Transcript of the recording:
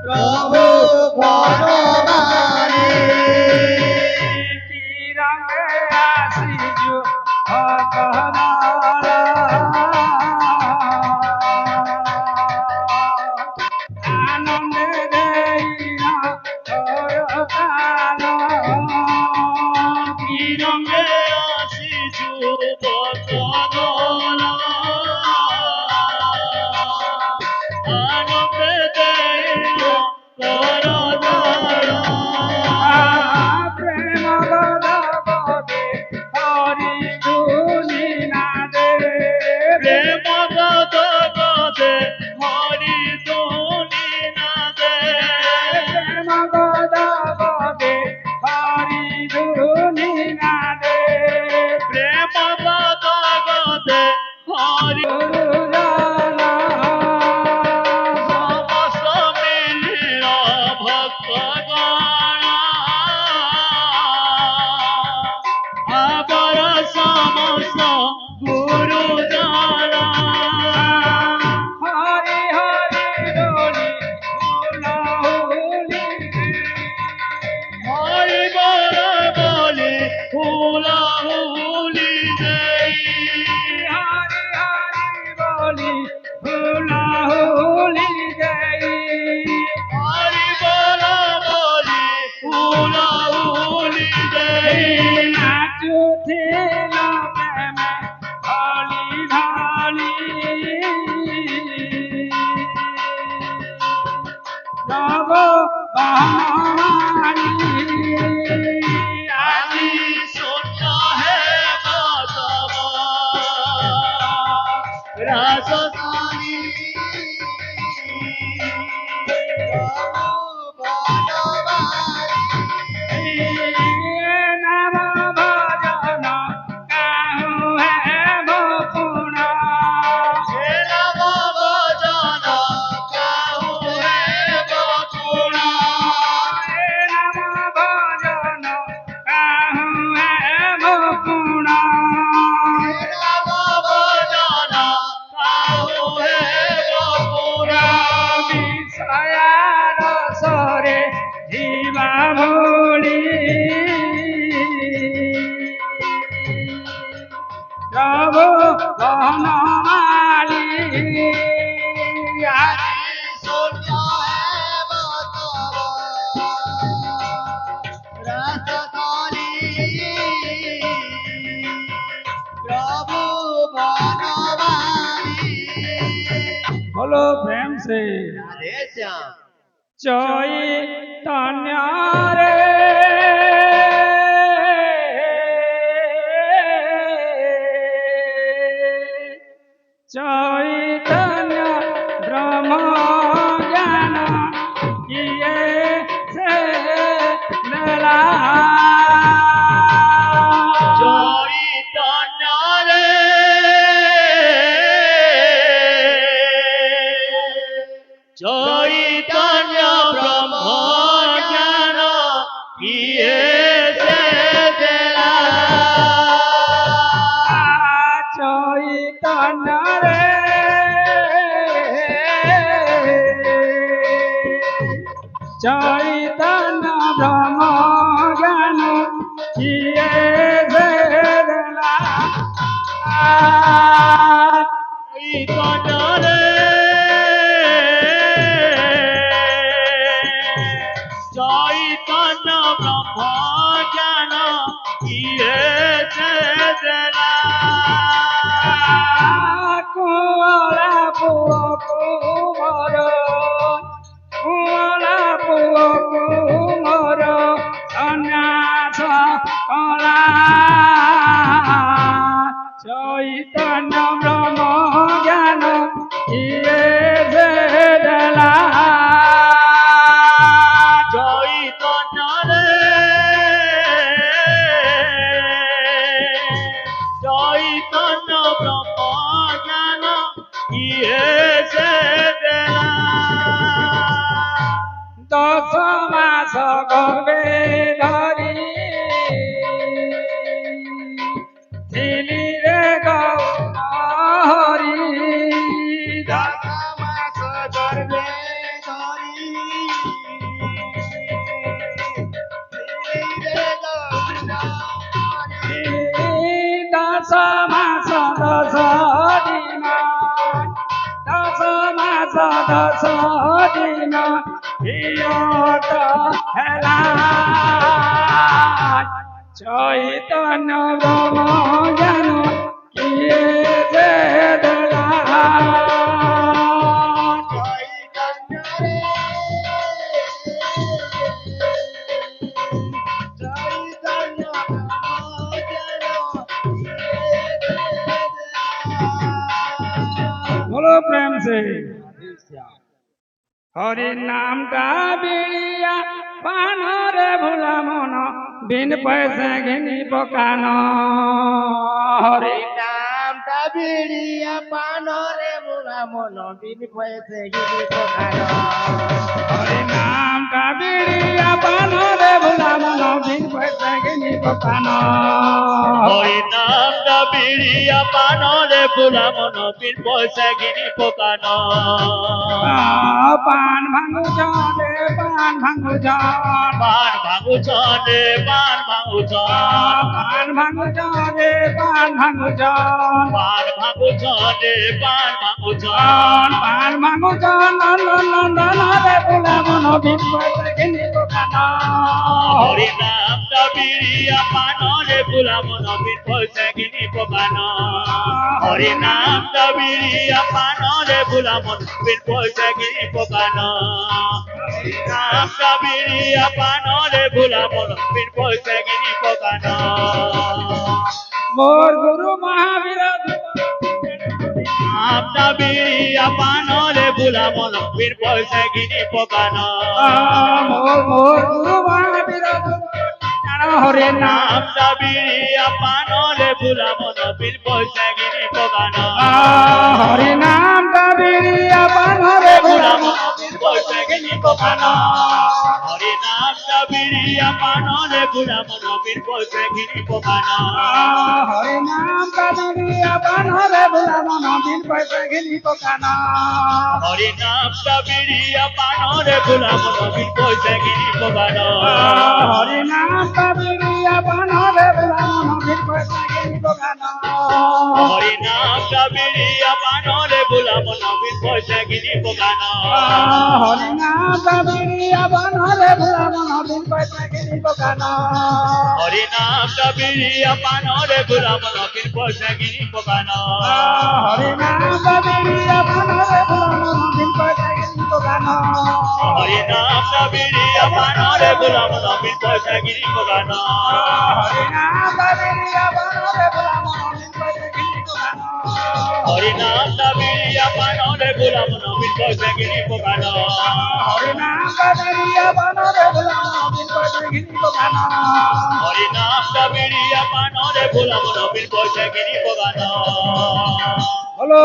প্রভু বনমালী কি রঙে আসিছু ভক্তদল আনন্দে দেইনা তোর কাল কি রঙে আসিছু ভক্তদল আনন্দে দেইল তোর দল প্রেম গদগদে হরি ধুনি নাদে প্রেম গদগদে হরি ধুনি নাদে প্রেম গদগদে হরি ধুনি নাদে প্রেম গদগদে হরি সমস্ত মিলিল ভক্তগণ আবার সমস্ত গুরুজন হরি হরি ডলি হুলহুলি হরি বল বলি হুলাহুলি দেই হরি হরি বলি হুলহুলি দেই হরি বল বলি হুলাহুলি দেই নাচুছিল প্রেমে ঢলি ঢলি প্রভু বনমালী আমি শূন্য হে মাধব রাজধানী নাম ভজন কাহু হে বপুণ হে নম ভজন কাহু হে বকুণ নাম ভজন কাহু হে বপুণ হে নম ভজন কাহু হে বকুণ বিষয়ার সরে জীবা ভুলি প্রভু বনমালী শূন্য হে মাধব রাজধানী প্রভু বনমালী बोलो प्रेम से राधे श्याम चैतन्य रे चैतन्य ब्रह्म ज्ञान किए से लला চৈতন্য রে চৈতন্য ব্রহ্ম জ্ঞান কিয়ে সে দেলা চৈতন্য রে চৈতন্য ব্রহ্ম জ্ঞান কিয়ে বেদলা চৈতন্য রে চৈতন্য ব্রহ্ম জ্ঞান কিয়ে সে দেলা কুয়ালা পুয় কুমর কুয়ালা পুয় কুমর সন্ন্যাস কলা চৈতন্য দিন হিয়ত হেলা চৈতন্য ব্রহ্ম জ্ঞান কিয়ে যে দেলা बोलो प्रेम से हरि नामटा बिड़िया पानो रे भूला मन बिन पैसे घिनी पकानो हरि নামটা বিড়িয়া পানরে মোলা মন বিন পয়সে গিরি পখানো हरि नामटा बिड़िया पानो रे भूला मन बिन पैसे घिनी पकानो হরি নামটা বিড়িয়া পানরে মোলা মন বিন পয়সা গিরি পকানো पान भांगु जाने पान भांगु जान পান ভাঙু চনে পান ভাঙু চন पान भांगु जाने पान भांगु जान পান ভাঙু চনে পান ভাঙু চন पान भांगु जान नंदन नंदन रे भूला मन बिन पैसे घिनी पकानो হরি নামটা বিড়িয়া পানরে মোলা মন বিন পয়সা গিরি পকানো হরি নামটা বিড়িয়া পানরে মোলা মন বিন পয়সা গিরি পকানো হরি নামটা বিড়িয়া পানরে মোলা মন বিন পয়সা গিরি পকানো मोर गुरु महावीर নামটা বিড়িয়া পানরে মোলা মন বিন পয়সা গিরি পকানো मोर मोर गुरु महावीर हरे नाम নামটা বিড়িয়া পানরে মোলা মন বিন পয়সা গিরি পকানো हरि नाम का बिड़िया बनरे মোলা भूला মন বিন পয়সা গিরি পকানো হরি নামটা বিড়িয়া পানরে মোলা মন বিন পয়সা গিরি পকানো हरि नाम का बिड़िया बनरे भूला मन बिन पैसे घिनी पकाना হরি নামটা বিড়িয়া পানরে মোলা মন বিন পয়সা গিরি পকানো हरि नाम का बिड़िया बनरे भूला मन बिन पैसे घिनी पकाना হরি নামটা বিড়িয়া পানরে মোলা মন বিন পয়সা গিরি পকানো हरि नाम का बिड़िया बनरे भूला मन बिन पैसे घिनी पकाना হরি নামটা বিড়িয়া পানরে মোলা মন বিন পয়সা গিরি পকানো हरि नाम का बिड़िया बनरे भूला मन बिन पैसे घिनी पकाना হরি নামটা বিড়িয়া পানরে মোলা মন বিন পয়সা গিরি পকানো हरि नाम का बिड़िया बनरे भूला मन बिन पैसे घिनी पकाना হরি নামটা বিড়িয়া পানরে মোলা মন বিন পয়সা গিরি পকানো हरि नाम का बिड़िया बनरे भूला मन बिन पैसे घिनी पकाना হরি নামটা বিড়িয়া পানরে মোলা মন বিন পয়সা গিরি পকানো बोलो